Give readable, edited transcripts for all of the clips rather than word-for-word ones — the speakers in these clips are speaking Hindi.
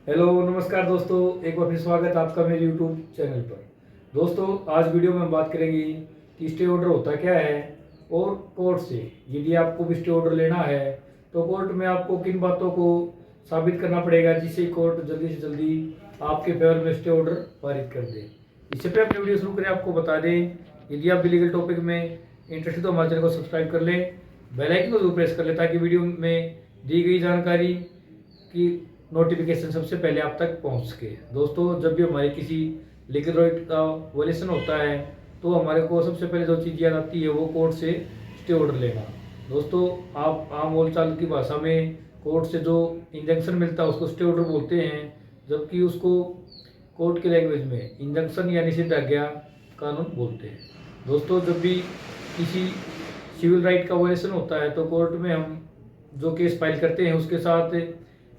हेलो नमस्कार दोस्तों, एक बार फिर स्वागत है आपका मेरे यूट्यूब चैनल पर। दोस्तों आज वीडियो में हम बात करेंगे कि स्टे ऑर्डर होता क्या है और कोर्ट से यदि आपको भी स्टे ऑर्डर लेना है तो कोर्ट में आपको किन बातों को साबित करना पड़ेगा जिससे कोर्ट जल्दी से जल्दी आपके फेवर में स्टे ऑर्डर पारित कर दे। इससे पहले अपनी वीडियो शुरू करें आपको बता दें, यदि आप भी लीगल टॉपिक में इंटरेस्टेड तो हमारे चैनल को सब्सक्राइब कर लें, बेल आइकन को जरूर प्रेस कर लें ताकि वीडियो में दी गई जानकारी की नोटिफिकेशन सबसे पहले आप तक पहुंच सके। दोस्तों जब भी हमारे किसी लीगल राइट का वॉयलेशन होता है तो हमारे को सबसे पहले जो चीज़ याद आती है वो कोर्ट से स्टे ऑर्डर लेना। दोस्तों आप आम बोलचाल की भाषा में कोर्ट से जो इंजंक्शन मिलता है उसको स्टे ऑर्डर बोलते हैं, जबकि उसको कोर्ट की लैंग्वेज में इंजंक्शन या निषेधाज्ञा कानून बोलते हैं। दोस्तों जब भी किसी सिविल राइट का वॉयलेशन होता है तो कोर्ट में हम जो केस फाइल करते हैं उसके साथ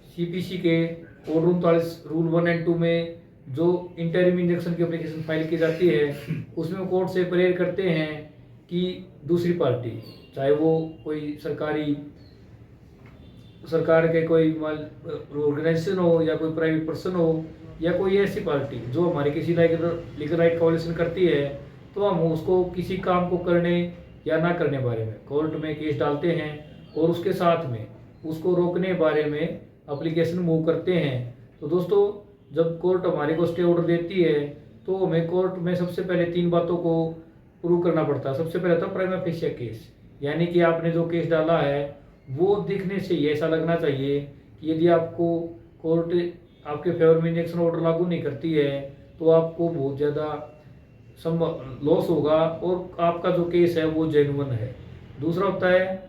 सीपीसी के कोड रूम 39 रूल 1 एंड 2 में जो इंटरिम इंजंक्शन की एप्लीकेशन फाइल की जाती है उसमें कोर्ट से प्रेयर करते हैं कि दूसरी पार्टी, चाहे वो कोई सरकार के कोई ऑर्गेनाइजेशन हो या कोई प्राइवेट पर्सन हो या कोई ऐसी पार्टी जो हमारे किसी लीगल राइट का वॉयलेशन करती है, तो हम उसको किसी काम को करने या ना करने बारे में कोर्ट में केस डालते हैं और उसके साथ में उसको रोकने बारे में एप्लीकेशन मूव करते हैं। तो दोस्तों जब कोर्ट हमारे को स्टे ऑर्डर देती है तो हमें कोर्ट में सबसे पहले 3 बातों को प्रूव करना पड़ता है। सबसे पहले था प्राइमा फेशिया केस, यानी कि आपने जो केस डाला है वो दिखने से ही ऐसा लगना चाहिए कि यदि आपको कोर्ट आपके फेवर में इंजेक्शन ऑर्डर लागू नहीं करती है तो आपको बहुत ज़्यादा लॉस होगा और आपका जो केस है वो जेन्युइन है। दूसरा होता है,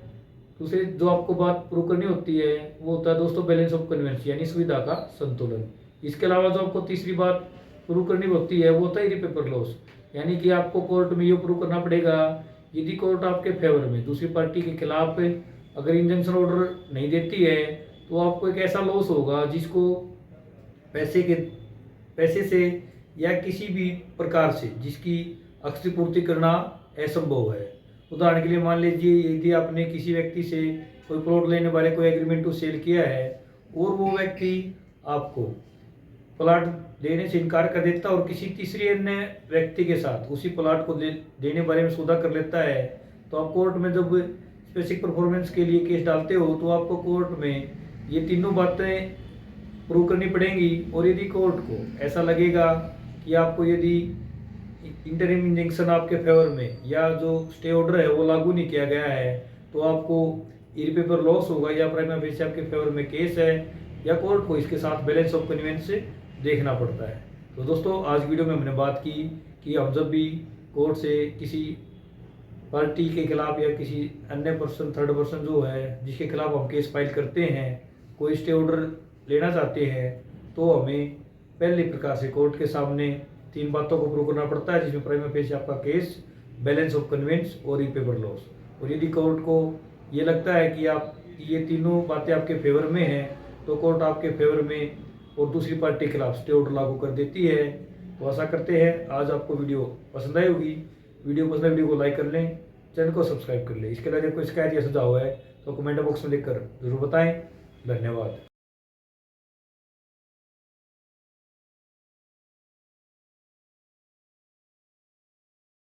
दूसरी जो आपको बात प्रूव करनी होती है वो होता है दोस्तों बैलेंस ऑफ कन्वेंस, यानी सुविधा का संतुलन। इसके अलावा जो आपको तीसरी बात प्रूव करनी होती है वो होता है इररिपेबल लॉस, यानी कि आपको कोर्ट में ये प्रूव करना पड़ेगा यदि कोर्ट आपके फेवर में दूसरी पार्टी के खिलाफ अगर इंजंक्शन ऑर्डर नहीं देती है तो आपको एक ऐसा लॉस होगा जिसको पैसे से या किसी भी प्रकार से जिसकी क्षतिपूर्ति करना असंभव है। उदाहरण के लिए मान लीजिए यदि आपने किसी व्यक्ति से कोई प्लॉट लेने बारे कोई एग्रीमेंट टू सेल किया है और वो व्यक्ति आपको प्लॉट देने से इनकार कर देता है और किसी तीसरी अन्य व्यक्ति के साथ उसी प्लॉट को देने बारे में सौदा कर लेता है, तो आप कोर्ट में जब स्पेसिफिक परफॉर्मेंस के लिए केस डालते हो तो आपको कोर्ट में ये तीनों बातें प्रूव करनी पड़ेंगी। और यदि कोर्ट को ऐसा लगेगा कि आपको यदि इंटरिम इंजंक्शन आपके फेवर में या जो स्टे ऑर्डर है वो लागू नहीं किया गया है तो आपको इररिपेबल लॉस होगा या प्राइमा फेशिया आपके फेवर में केस है या कोर्ट को इसके साथ बैलेंस ऑफ कन्वेंस से देखना पड़ता है। तो दोस्तों आज वीडियो में हमने बात की कि हम जब भी कोर्ट से किसी पार्टी के खिलाफ या किसी अन्य पर्सन थर्ड पर्सन जो है जिसके खिलाफ हम केस फाइल करते हैं कोई स्टे ऑर्डर लेना चाहते हैं तो हमें पहले प्रकार से कोर्ट के सामने 3 बातों को प्रूव करना पड़ता है, जिसमें प्राइमा फेशिया आपका केस, बैलेंस ऑफ कन्वेंस और इररिपेबल लॉस। और यदि कोर्ट को ये लगता है कि आप ये तीनों बातें आपके फेवर में हैं तो कोर्ट आपके फेवर में और दूसरी पार्टी के खिलाफ स्टे ऑर्डर लागू कर देती है। तो आशा करते हैं आज आपको वीडियो पसंद आई होगी। वीडियो पसंद है वीडियो को लाइक कर लें, चैनल को सब्सक्राइब कर लें। इसके अलावा कोई शिकायत या सुझाव है तो कमेंट बॉक्स में लिखकर जरूर बताएं। धन्यवाद।